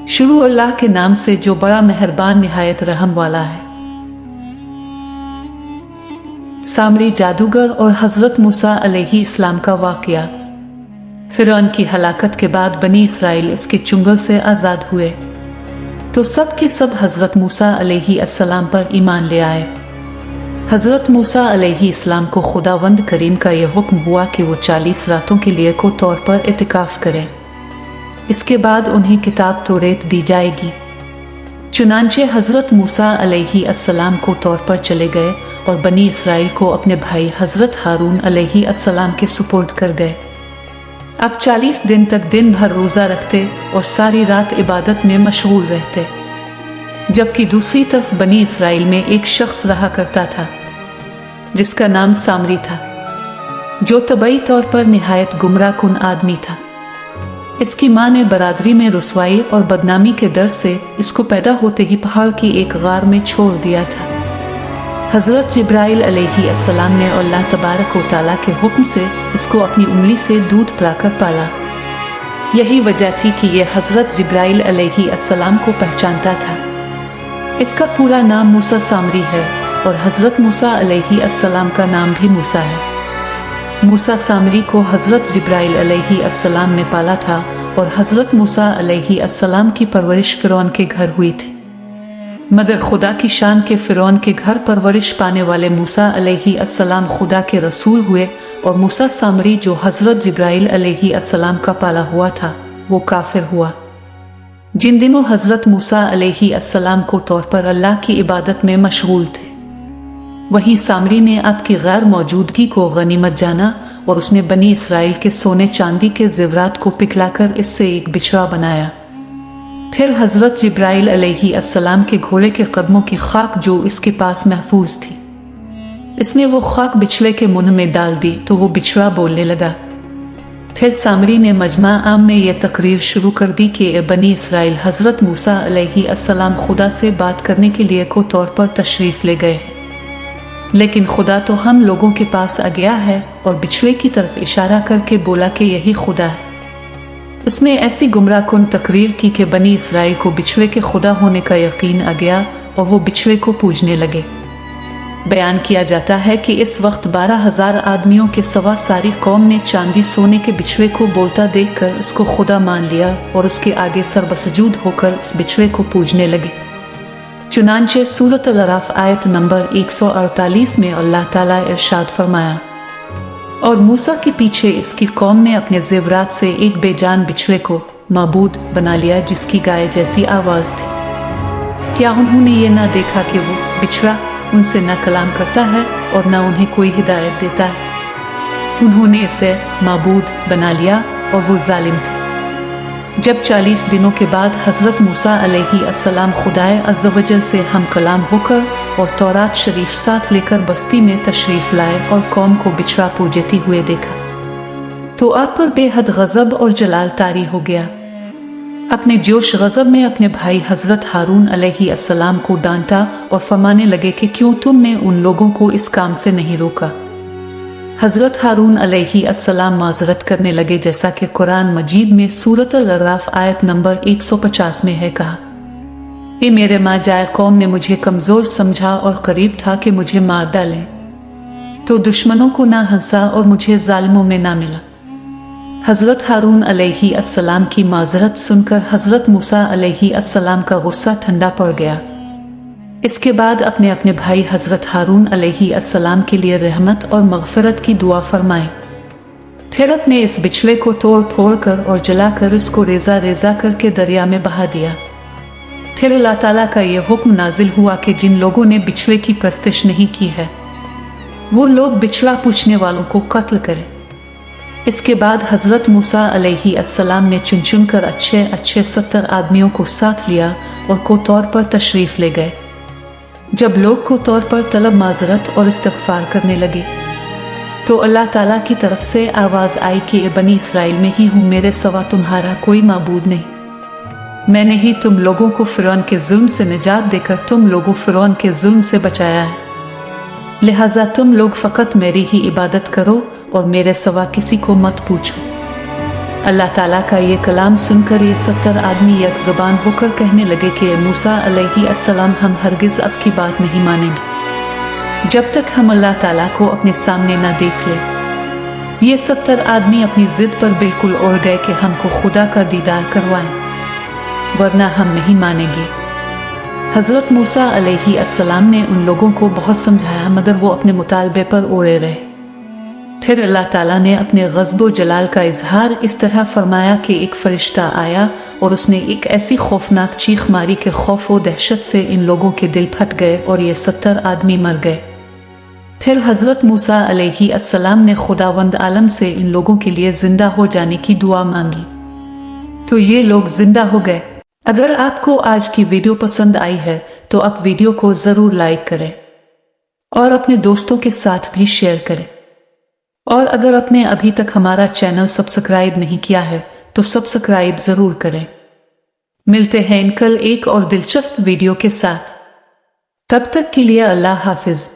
शुरू अल्लाह के नाम से जो बड़ा मेहरबान निहायत रहम वाला है। सामरी जादूगर और हजरत मूसा अलैहि इस्लाम का वाकया। फिरौन की हलाकत के बाद बनी इसराइल इसके चुंगल से आज़ाद हुए तो सब के सब हजरत मूसा अलैहि अस्सलाम पर ईमान ले आए। हजरत मूसा अलैहि इस्लाम को खुदावंद करीम का यह हुक्म हुआ कि वो 40 रातों के लिए को तौर पर इतिकाफ करें। इसके बाद उन्हें किताब तौरेत दी जाएगी। चुनांचे हजरत मूसा अलैहि अस्सलाम को तौर पर चले गए और बनी इसराइल को अपने भाई हजरत हारून अलैहि अस्सलाम के सुपुर्द कर गए। अब 40 दिन तक दिन भर रोज़ा रखते और सारी रात इबादत में मशगूल रहते। जबकि दूसरी तरफ बनी इसराइल में एक शख्स रहा करता था जिसका नाम सामरी था, जो तबई तौर पर निहायत गुमराह कुन आदमी था। इसकी माँ ने बरादरी में रुसवाई और बदनामी के डर से इसको पैदा होते ही पहाड़ की एक गार में छोड़ दिया था। हजरत जिब्राइल अलैहि अस्सलाम ने अल्लाह तबारक व तआला के हुक्म से इसको अपनी उंगली से दूध पिलाकर पाला। यही वजह थी कि यह हजरत जिब्राइल अलैहि अस्सलाम को पहचानता था। इसका पूरा नाम मूसा सामरी है और हजरत मूसा अलैहि अस्सलाम का नाम भी मूसा है। मूसा सामरी को हजरत जिब्राइल अलैहि अस्सलाम ने पाला था और हजरत मूसा अलैहि अस्सलाम की परवरिश फिरौन के घर हुई थी। मगर खुदा की शान के फिरौन के घर परवरिश पाने वाले मूसा अलैहि अस्सलाम खुदा के रसूल हुए और मूसा सामरी जो हजरत जिब्राइल अलैहि अस्सलाम का पाला हुआ था वो काफिर हुआ। जिन दिनों हजरत मूसा अलैहि अस्सलाम को तौर पर अल्लाह की इबादत में मशगूल थे, वहीं सामरी ने आपकी गैर मौजूदगी को गनीमत जाना और उसने बनी इसराइल के सोने चांदी के ज़ेवरात को पिघलाकर इससे एक बिछड़ा बनाया। फिर हजरत जिब्राइल अलैहि अस्सलाम के घोड़े के कदमों की खाक जो इसके पास महफूज थी, इसने वो खाक बिछड़े के मुंह में डाल दी तो वो बिछड़ा बोलने लगा। फिर सामरी ने मजमा आम में यह तकरीर शुरू कर दी कि बनी इसराइल हजरत मूसा अलैहि अस्सलाम खुदा से बात करने के लिए को तौर पर तशरीफ ले गए, लेकिन खुदा तो हम लोगों के पास आ गया है और बिछड़े की तरफ इशारा करके बोला कि यही खुदा है। उसने ऐसी गुमराह कुन तकरीर की कि बनी इसराइल को बिछड़े के खुदा होने का यकीन आ गया और वो बिछड़े को पूजने लगे। बयान किया जाता है कि इस वक्त 12,000 आदमियों के सवा सारी कौम ने चांदी सोने के बिछड़े को बोलता देखकर उसको खुदा मान लिया और उसके आगे सरबसजूद होकर इस बिछड़े को पूजने लगे। चुनांचे सूरत अल-अराफ आयत नंबर 148 में अल्लाह ताला इरशाद फरमाया, और मूसा के पीछे इसकी कौम ने अपने ज़ेवरात से एक बेजान बिछड़े को माबूद बना लिया जिसकी गाय जैसी आवाज़ थी। क्या उन्होंने ये ना देखा कि वो बिछड़ा उनसे न कलाम करता है और न उन्हें कोई हिदायत देता है? उन्होंने इसे माबूद बना लिया और वो जालिम थे। जब 40 दिनों के बाद हजरत मूसा अलैहि अस्सलाम खुदाए अज़्ज़ व जल से हम कलाम होकर और तौरात शरीफ साथ लेकर बस्ती में तशरीफ लाए और कौम को बिछड़ा पूजती हुए देखा तो आप पर बेहद गजब और जलाल तारी हो गया। अपने जोश गजब में अपने भाई हजरत हारून अलैहि अस्सलाम को डांटा और फरमाने लगे कि क्यों तुमने उन लोगों को इस काम से नहीं रोका। हजरत हारून अलैहि अस्सलाम माजरत करने लगे जैसा कि कुरान मजीद में सूरत अल-अराफ आयत नंबर 150 में है कहा, ये मेरे माँ जाए कौम ने मुझे कमज़ोर समझा और करीब था कि मुझे मार डालें, तो दुश्मनों को ना हंसा और मुझे जालिमों में ना मिला। हजरत हारून अलैहि अस्सलाम की माजरत सुनकर हजरत मूसा अलैहि अस्सलाम का गुस्सा ठंडा पड़ गया। इसके बाद अपने अपने भाई हजरत हारून अलैहि अस्सलाम के लिए रहमत और मग़फ़िरत की दुआ फरमाई। फिर अपने इस बिछड़े को तोड़ फोड़ कर और जलाकर इसको रेजा रेजा करके दरिया में बहा दिया। फिर अल्लाह ताला का यह हुक्म नाजिल हुआ कि जिन लोगों ने बिछड़े की प्रस्तिश नहीं की है वो लोग बिछड़ा पूछने वालों को कत्ल करें। इसके बाद हजरत मूसा अलैहि अस्सलाम ने चुन चुन कर अच्छे अच्छे 70 आदमियों को साथ लिया और को तौर पर तशरीफ ले गए। जब लोग को तौर पर तलब माजरत और इस्तग़फ़ार करने लगे तो अल्लाह ताला की तरफ से आवाज़ आई कि ए बनी इसराइल में ही हूँ, मेरे सवा तुम्हारा कोई माबूद नहीं। मैंने ही तुम लोगों को फ़िरौन के जुल्म से निजात देकर तुम लोगों फ़िरौन के जुल्म से बचाया है, लिहाजा तुम लोग फ़कत मेरी ही इबादत करो और मेरे सवा किसी को मत पूछो। اللہ تعالیٰ کا یہ کلام سن کر یہ 70 آدمی یک زبان ہو کر کہنے لگے کہ اے موسیٰ علیہ السلام، ہم ہرگز اب کی بات نہیں مانیں گے جب تک ہم اللہ تعالیٰ کو اپنے سامنے نہ دیکھ لیں۔ یہ 70 آدمی اپنی ضد پر بالکل اڑ گئے کہ ہم کو خدا کا دیدار کروائیں، ورنہ ہم نہیں مانیں گے۔ حضرت موسیٰ علیہ السلام نے ان لوگوں کو بہت سمجھایا، مگر وہ اپنے مطالبے پر اڑے رہے۔ پھر اللہ تعالیٰ نے اپنے غضب و جلال کا اظہار اس طرح فرمایا کہ ایک فرشتہ آیا اور اس نے ایک ایسی خوفناک چیخ ماری کہ خوف و دہشت سے ان لوگوں کے دل پھٹ گئے اور یہ 70 آدمی مر گئے۔ پھر حضرت موسیٰ علیہ السلام نے خداوند عالم سے ان لوگوں کے لیے زندہ ہو جانے کی دعا مانگی، تو یہ لوگ زندہ ہو گئے۔ اگر آپ کو آج کی ویڈیو پسند آئی ہے تو آپ ویڈیو کو ضرور لائک کریں اور اپنے دوستوں کے ساتھ بھی شیئر کریں، اور اگر آپ نے ابھی تک ہمارا چینل سبسکرائب نہیں کیا ہے تو سبسکرائب ضرور کریں۔ ملتے ہیں کل ایک اور دلچسپ ویڈیو کے ساتھ، تب تک کے لیے اللہ حافظ۔